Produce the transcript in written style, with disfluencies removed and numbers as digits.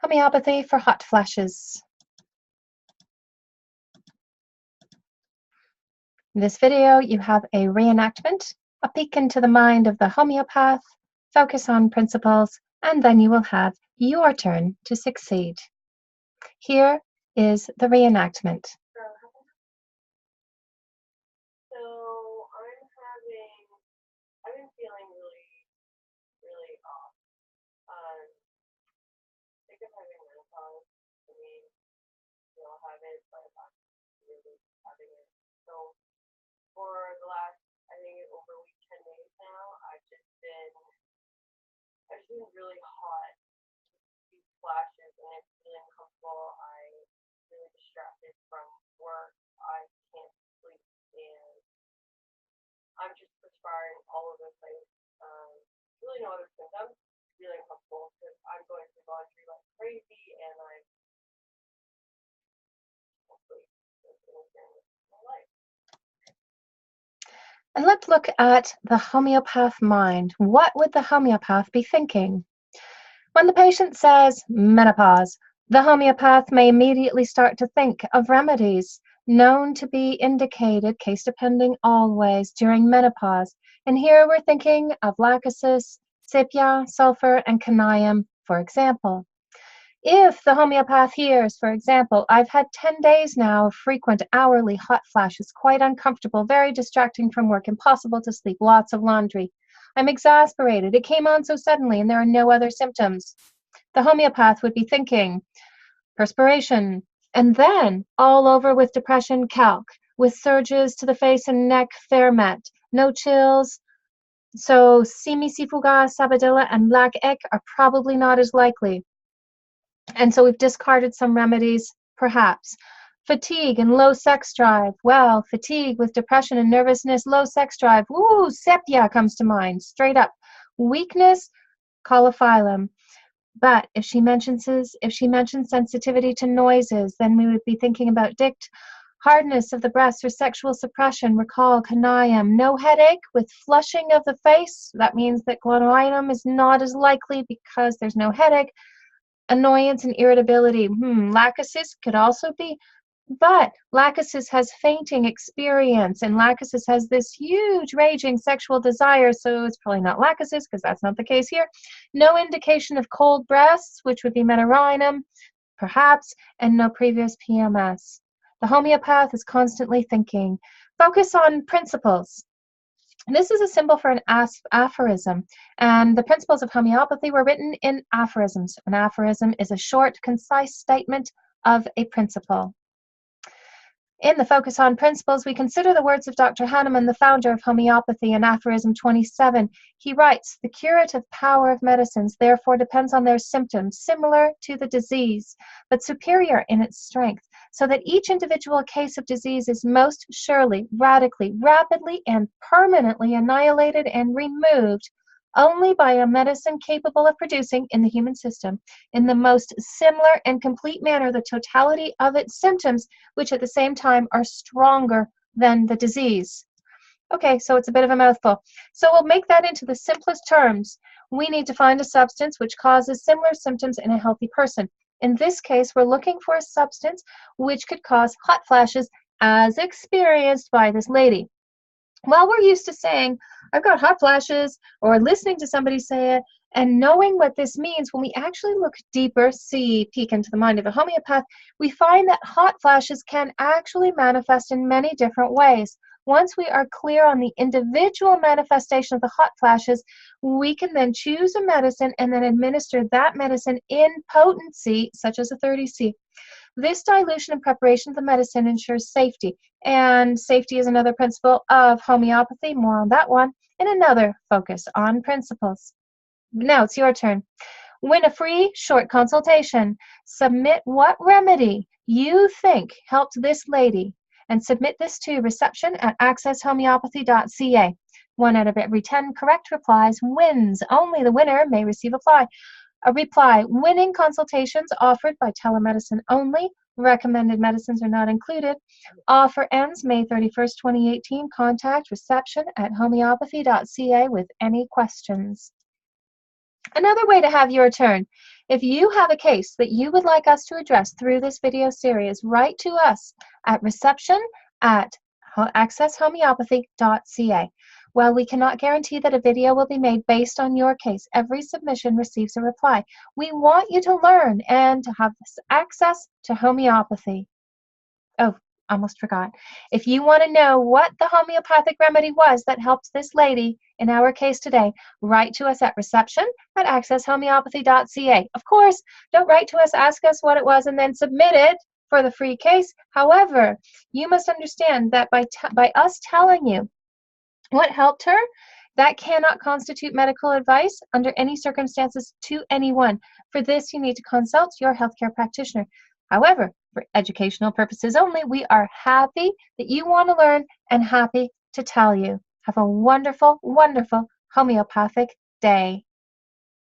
Homeopathy for Hot Flashes. In this video, you have a reenactment, a peek into the mind of the homeopath, focus on principles, and then you will have your turn to succeed. Here is the reenactment. I've been feeling really off. Sick of having menopause. I mean, we all have it, but I'm really having it. So for the last, I think, over a week, 10 days now, I've just been really hot, these flashes, and it's really uncomfortable. I'm really distracted from work. I can't sleep, and I'm just perspiring all over the place. Really no other symptoms. Really uncomfortable because I'm going through laundry like crazy, and I'm hopefully interfering with my life. And let's look at the homeopath mind. What would the homeopath be thinking? When the patient says menopause, the homeopath may immediately start to think of remedies known to be indicated, case depending always, during menopause. And here we're thinking of lachesis, sepia, sulfur, and canium, for example. If the homeopath hears, for example, I've had 10 days now of frequent hourly hot flashes, quite uncomfortable, very distracting from work, impossible to sleep, lots of laundry. I'm exasperated. It came on so suddenly and there are no other symptoms. The homeopath would be thinking, perspiration, and then all over with depression, calc, with surges to the face and neck, thermet, no chills. So simisifuga, sabadilla, and black egg are probably not as likely. And so we've discarded some remedies, perhaps. Fatigue and low sex drive. Well, fatigue with depression and nervousness, low sex drive. Ooh, sepia comes to mind, straight up. Weakness, caulifilum. But if she mentions sensitivity to noises, then we would be thinking about dict. Hardness of the breasts or sexual suppression, recall canium. No headache with flushing of the face. That means that canium is not as likely because there's no headache. Annoyance and irritability. Lachesis could also be, but lachesis has fainting experience, and lachesis has this huge raging sexual desire, so it's probably not lachesis because that's not the case here. No indication of cold breasts, which would be metarrhinum, perhaps, and no previous PMS. The homeopath is constantly thinking. Focus on principles. This is a symbol for an aphorism, and the principles of homeopathy were written in aphorisms. An aphorism is a short, concise statement of a principle. In the Focus on Principles, we consider the words of Dr. Hahnemann, the founder of homeopathy, in aphorism 27. He writes, "The curative power of medicines therefore depends on their symptoms, similar to the disease, but superior in its strength, so that each individual case of disease is most surely, radically, rapidly, and permanently annihilated and removed only by a medicine capable of producing in the human system, in the most similar and complete manner, the totality of its symptoms, which at the same time are stronger than the disease." Okay, so it's a bit of a mouthful. So we'll make that into the simplest terms. We need to find a substance which causes similar symptoms in a healthy person. In this case, we're looking for a substance which could cause hot flashes as experienced by this lady. Well, we're used to saying, I've got hot flashes, or listening to somebody say it, and knowing what this means, when we actually look deeper, peek into the mind of a homeopath, we find that hot flashes can actually manifest in many different ways. Once we are clear on the individual manifestation of the hot flashes, we can then choose a medicine and then administer that medicine in potency, such as a 30C. This dilution and preparation of the medicine ensures safety, and safety is another principle of homeopathy. More on that one in another Focus on Principles. Now it's your turn. Win a free short consultation. Submit what remedy you think helped this lady, and submit this to reception@accesshomeopathy.ca. 1 out of every 10 correct replies wins. Only the winner may receive a reply. Winning consultations offered by telemedicine only. Recommended medicines are not included. Offer ends May 31st, 2018. Contact reception@homeopathy.ca with any questions. Another way to have your turn If you have a case that you would like us to address through this video series, write to us at reception@accesshomeopathy.ca. While we cannot guarantee that a video will be made based on your case, every submission receives a reply. We want you to learn and to have access to homeopathy. Oh, almost forgot. If you want to know what the homeopathic remedy was that helps this lady in our case today, write to us at reception@accesshomeopathy.ca. Of course, don't write to us, ask us what it was, and then submit it for the free case. However, you must understand that by us telling you what helped her, that cannot constitute medical advice under any circumstances to anyone. For this, you need to consult your healthcare practitioner. However, for educational purposes only, we are happy that you want to learn and happy to tell you. Have a wonderful, wonderful homeopathic day.